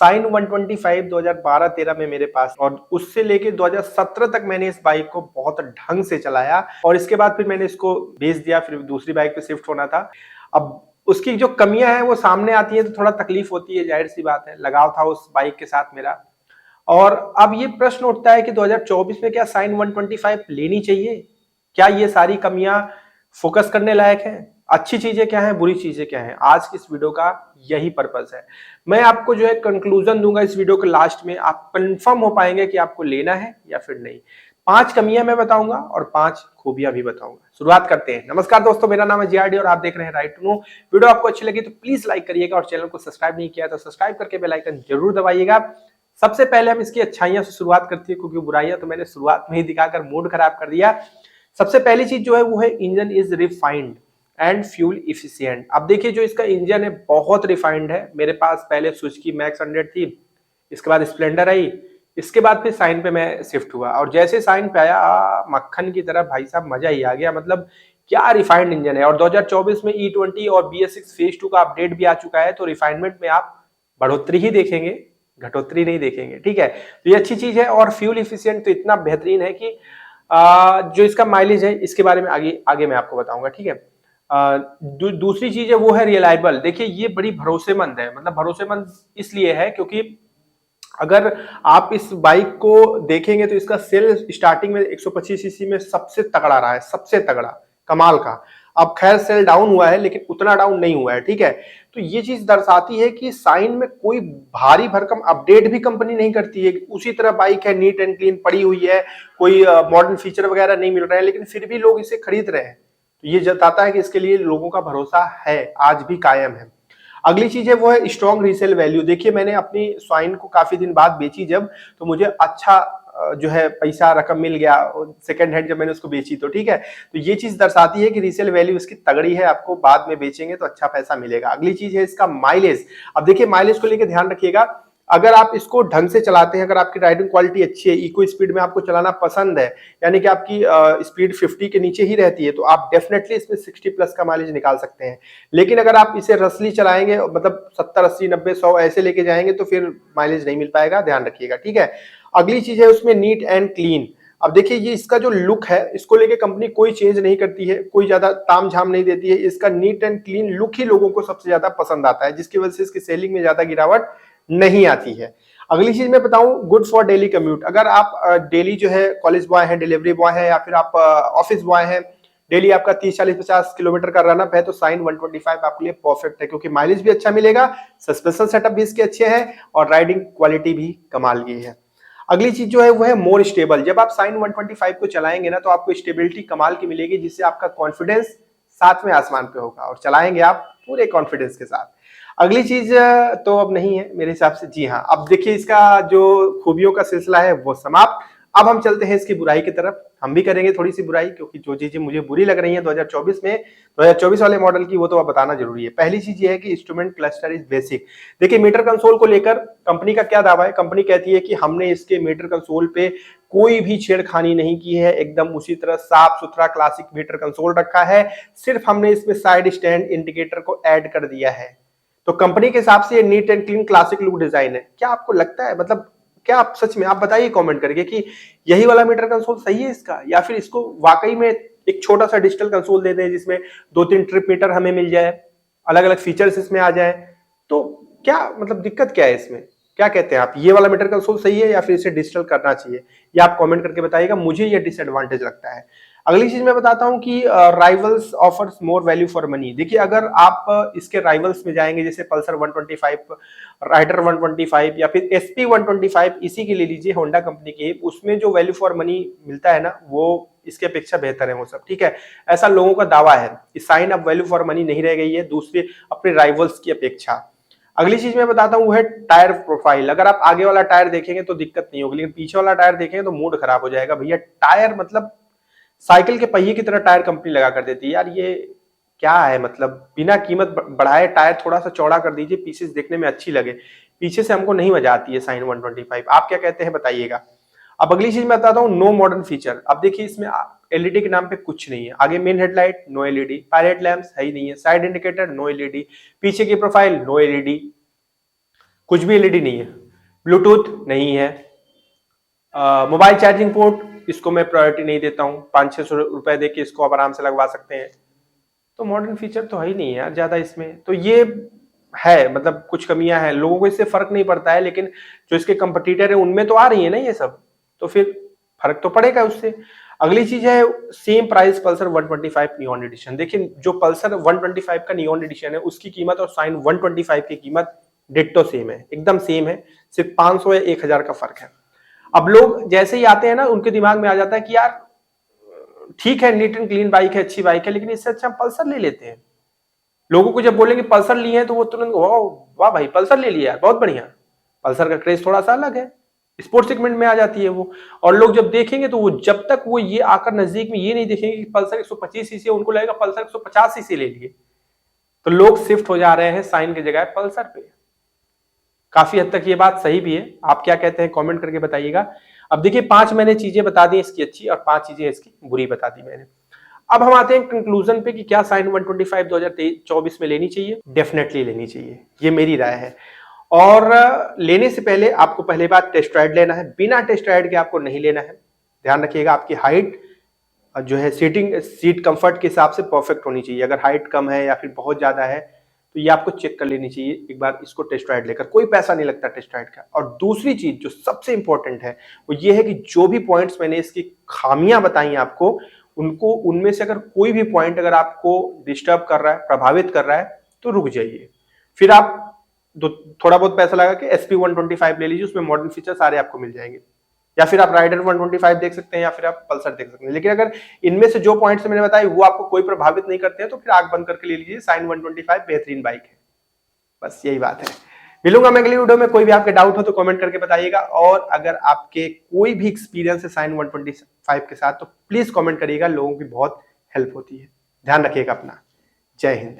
Sign 125 2012-13 में मेरे पास, और उससे लेके 2017 तक मैंने इस बाइक को बहुत ढंग से चलाया और इसके बाद फिर मैंने इसको बेच दिया, फिर दूसरी बाइक पे शिफ्ट होना था। अब उसकी जो कमियां हैं वो सामने आती है तो थोड़ा तकलीफ होती है, जाहिर सी बात है, लगाव था उस बाइक के साथ मेरा। और अब ये प्रश्न उठता है कि 2024 में क्या साइन 125 लेनी चाहिए? क्या ये सारी कमियां फोकस करने लायक है? अच्छी चीजें क्या है, बुरी चीजें क्या है? आज की इस वीडियो का यही पर्पस है। मैं आपको जो है कंक्लूजन दूंगा इस वीडियो के लास्ट में, आप कंफर्म हो पाएंगे कि आपको लेना है या फिर नहीं। 5 कमियां मैं बताऊंगा और 5 खूबियां भी बताऊंगा। शुरुआत करते हैं। नमस्कार दोस्तों, मेरा नाम है जीआरडी और आप देख रहे हैं राइट टू नो। वीडियो आपको अच्छी लगी तो प्लीज लाइक करिएगा और चैनल को सब्सक्राइब नहीं किया तो सब्सक्राइब करके बेल आइकन जरूर दबाइएगा। सबसे पहले हम इसकी अच्छाइयां से शुरुआत करते हैं, क्योंकि बुराइयां तो मैंने शुरुआत में ही दिखाकर मूड खराब कर दिया। सबसे पहली चीज जो है वो है engine is refined and fuel efficient. अब देखिए जो इसका इंजन है बहुत रिफाइंड है। मेरे पास पहले सुजुकी मैक्स 100 थी, इसके बाद स्प्लेंडर आई, इसके बाद फिर साइन पे मैं शिफ्ट हुआ और जैसे साइन पे आया मक्खन की तरह, भाई साहब मजा ही आ गया। मतलब क्या रिफाइंड इंजन है। और 2024 में E20 और BS6 फेज 2 का अपडेट भी आ चुका है, तो रिफाइनमेंट में आप बढ़ोतरी ही देखेंगे, घटोतरी नहीं देखेंगे, ठीक है। तो ये अच्छी चीज है। और फ्यूल इफिशिएंट तो इतना बेहतरीन है कि जो इसका माइलेज है इसके बारे में आगे आगे मैं आपको बताऊंगा, ठीक है। दूसरी चीज है वो है रिलायबल। देखिए ये बड़ी भरोसेमंद है, मतलब भरोसेमंद इसलिए है क्योंकि अगर आप इस बाइक को देखेंगे तो इसका सेल स्टार्टिंग में 125 सीसी में सबसे तगड़ा रहा है, सबसे तगड़ा, कमाल का। अब खैर सेल डाउन हुआ है लेकिन उतना डाउन नहीं हुआ है, ठीक है। तो ये चीज दर्शाती है कि साइन में कोई भारी भरकम अपडेट भी कंपनी नहीं करती है। उसी तरह बाइक है, नीट एंड क्लीन पड़ी हुई है, कोई मॉडर्न फीचर वगैरह नहीं मिल रहा है, लेकिन फिर भी लोग इसे खरीद रहे हैं। तो ये जताता है कि इसके लिए लोगों का भरोसा है, आज भी कायम है। अगली चीज है वो है स्ट्रॉन्ग रीसेल वैल्यू। देखिए मैंने अपनी स्वाइन को काफी दिन बाद बेची जब, तो मुझे अच्छा जो है पैसा रकम मिल गया सेकंड हैंड जब मैंने उसको बेची, तो ठीक है। तो ये चीज दर्शाती है कि रीसेल वैल्यू इसकी तगड़ी है, आपको बाद में बेचेंगे तो अच्छा पैसा मिलेगा। अगली चीज है इसका माइलेज। अब देखिए माइलेज को लेकर ध्यान रखिएगा, अगर आप इसको ढंग से चलाते हैं, अगर आपकी राइडिंग क्वालिटी अच्छी है, इको स्पीड में आपको चलाना पसंद है, यानी कि आपकी स्पीड 50 के नीचे ही रहती है, तो आप डेफिनेटली इसमें 60 प्लस का माइलेज निकाल सकते हैं। लेकिन अगर आप इसे रसली चलाएंगे, मतलब 70 80 90 100 ऐसे लेके जाएंगे, तो फिर माइलेज नहीं मिल पाएगा, ध्यान रखिएगा, ठीक है। अगली चीज है उसमें नीट एंड क्लीन। अब देखिए ये इसका जो लुक है, इसको लेके कंपनी कोई चेंज नहीं करती है, कोई ज्यादा तामझाम नहीं देती है। इसका नीट एंड क्लीन लुक ही लोगों को सबसे ज्यादा पसंद आता है, जिसकी वजह से इसकी सेलिंग में ज्यादा गिरावट नहीं आती है। अगली चीज मैं बताऊं, गुड फॉर डेली कम्यूट। अगर आप डेली जो है कॉलेज बॉय है, डिलीवरी बॉय है, या फिर आप ऑफिस बॉय है, डेली आपका 30 40 50 किलोमीटर का रनअप है, तो साइन 125 आपके लिए परफेक्ट है, क्योंकि माइलेज भी अच्छा मिलेगा, सस्पेंशन सेटअप भी इसके अच्छे हैं और राइडिंग क्वालिटी भी कमाल की है। अगली चीज जो है वो है मोर स्टेबल। जब आप साइन 125 को चलाएंगे ना, तो आपको स्टेबिलिटी कमाल की मिलेगी, जिससे आपका कॉन्फिडेंस सातवें आसमान पे होगा और चलाएंगे आप पूरे कॉन्फिडेंस के साथ। अगली चीज तो अब नहीं है मेरे हिसाब से, जी हाँ। अब देखिए इसका जो खूबियों का सिलसिला है वो समाप्त। अब हम चलते हैं इसकी बुराई की तरफ। हम भी करेंगे थोड़ी सी बुराई, क्योंकि जो चीजें मुझे बुरी लग रही है 2024 में, 2024 वाले मॉडल की, वो तो अब बताना जरूरी है। पहली चीज ये है कि इंस्ट्रूमेंट क्लस्टर इज बेसिक। देखिए मीटर कंसोल को लेकर कंपनी का क्या दावा है? कंपनी कहती है कि हमने इसके मीटर कंसोल पे कोई भी छेड़खानी नहीं की है, एकदम उसी तरह साफ सुथरा क्लासिक मीटर कंसोल रखा है। सिर्फ हमने इसमें साइड स्टैंड इंडिकेटर को ऐड कर दिया है। तो कंपनी के हिसाब से ये neat and clean classic look design है। क्या आपको लगता है, मतलब क्या आप सच में, आप बताइए कमेंट करके कि यही वाला मीटर कंसोल सही है इसका, या फिर इसको वाकई में एक छोटा सा डिजिटल कंसोल दे दें जिसमें 2-3 ट्रिप मीटर हमें मिल जाए, अलग अलग फीचर्स इसमें आ जाए, तो क्या मतलब दिक्कत क्या है इसमें? क्या कहते हैं आप, ये वाला मीटर कंसोल सही है या फिर इसे डिजिटल करना चाहिए? ये आप कमेंट करके बताइएगा, मुझे ये डिसएडवांटेज लगता है। अगली चीज मैं बताता हूं कि rivals offers more value for money. देखिए अगर आप इसके राइवल्स में जाएंगे, जैसे पल्सर 125, राइडर 125 या फिर SP 125, इसी के ले लीजिए, होंडा कंपनी की, उसमें जो वैल्यू फॉर मनी मिलता है ना, वो इसके अपेक्षा बेहतर है वो सब, ठीक है। ऐसा लोगों का दावा है कि साइन अब वैल्यू फॉर मनी नहीं रह गई है दूसरे अपने राइवल्स की अपेक्षा। अगली चीज मैं बताता हूं वो है टायर प्रोफाइल। अगर आप आगे वाला टायर देखेंगे तो दिक्कत नहीं होगी, लेकिन पीछे वाला टायर देखेंगे तो मूड खराब हो जाएगा भैया। टायर मतलब साइकिल के पहिए की तरह टायर कंपनी लगा कर देती है यार, ये क्या है? मतलब बिना कीमत बढ़ाए टायर थोड़ा सा चौड़ा कर दीजिए, पीसेस देखने में अच्छी लगे। पीछे से हमको नहीं मजा आती है साइन 125। आप क्या कहते हैं बताइएगा। अब अगली चीज मैं बताता हूँ, नो मॉडर्न फीचर। अब देखिए इसमें एलईडी के नाम पे कुछ नहीं है। आगे main headlight, no LED. Pilot lamps है ही नहीं है। Side indicator, no LED. पीछे की प्रोफाइल, नो एलईडी। कुछ भी एलईडी नहीं है, ब्लूटूथ नहीं है, मोबाइल चार्जिंग पोर्ट इसको मैं प्रायोरिटी नहीं देता हूँ, 500-600 रुपए दे के इसको आप आराम से लगवा सकते हैं। तो मॉडर्न फीचर तो है ही नहीं यार ज्यादा इसमें, तो ये है मतलब कुछ कमियां हैं, लोगों को इससे फर्क नहीं पड़ता है, लेकिन जो इसके कंपटीटर है उनमें तो आ रही है ना ये सब, तो फिर फर्क तो पड़ेगा उससे। अगली चीज है same price Pulsar 125 neon edition. देखिए जो पल्सर 125 का नियॉन एडिशन है उसकी कीमत और साइन 125 की कीमत डिट्टो सेम है, एकदम सेम है, सिर्फ 500 या 1000 का फर्क है। अब लोग जैसे ही आते हैं ना उनके दिमाग में आ जाता है कि यार ठीक है नीट एंड क्लीन बाइक है, अच्छी बाइक है, लेकिन इससे अच्छा हम पल्सर ले लेते हैं। लोगों को जब बोलेंगे पल्सर लिए हैं तो वो तुरंत वाह वाह भाई पल्सर ले लिया बहुत बढ़िया। पल्सर का क्रेज थोड़ा सा अलग है, स्पोर्ट्स सेगमेंट में आ जाती है वो। और लोग जब देखेंगे तो वो जब तक वो ये आकर नजदीक में ये नहीं देखेंगे कि पल्सर 125 सीसी है, उनको लगेगा पल्सर 150 सीसी ले लिए। तो लोग शिफ्ट हो जा रहे हैं साइन की जगह पल्सर पे। काफी हद तक ये बात सही भी है, आप क्या कहते हैं कमेंट करके बताइएगा। अब देखिए 5 मैंने चीजें बता दी इसकी अच्छी और 5 चीजें इसकी बुरी बता दी मैंने। अब हम आते हैं कंक्लूजन पे कि क्या साइन 125 2024 में लेनी चाहिए। डेफिनेटली लेनी चाहिए, ये मेरी राय है। और लेने से पहले आपको पहले बात टेस्ट राइड लेना है, बिना टेस्ट राइड के आपको नहीं लेना है। ध्यान रखिएगा आपकी हाइट जो है सीट कंफर्ट के हिसाब से परफेक्ट होनी चाहिए। अगर हाइट कम है या फिर बहुत ज्यादा है तो ये आपको चेक कर लेनी चाहिए एक बार इसको टेस्ट राइड लेकर, कोई पैसा नहीं लगता टेस्ट राइड का। और दूसरी चीज जो सबसे इंपॉर्टेंट है वो ये है कि जो भी पॉइंट्स मैंने इसकी खामियां बताई आपको, उनको उनमें से अगर कोई भी पॉइंट अगर आपको डिस्टर्ब कर रहा है, प्रभावित कर रहा है, तो रुक जाइए। फिर आप थोड़ा बहुत पैसा लगा के SP 125 ले लीजिए, उसमें मॉडर्न फीचर सारे आपको मिल जाएंगे। या फिर आप राइडर 125 देख सकते हैं या फिर आप पल्सर देख सकते हैं। लेकिन अगर इनमें से जो पॉइंट्स मैंने बताए वो आपको कोई प्रभावित नहीं करते हैं तो फिर आंख बंद करके ले लीजिए, साइन 125 बेहतरीन बाइक है। बस यही बात है। मिलूंगा मैं अगली वीडियो में, कोई भी आपके डाउट हो तो कमेंट करके बताइएगा। और अगर आपके कोई भी एक्सपीरियंस है साइन 125 के साथ तो प्लीज कमेंट करिएगा, लोगों की बहुत हेल्प होती है। ध्यान रखिएगा अपना। जय हिंद।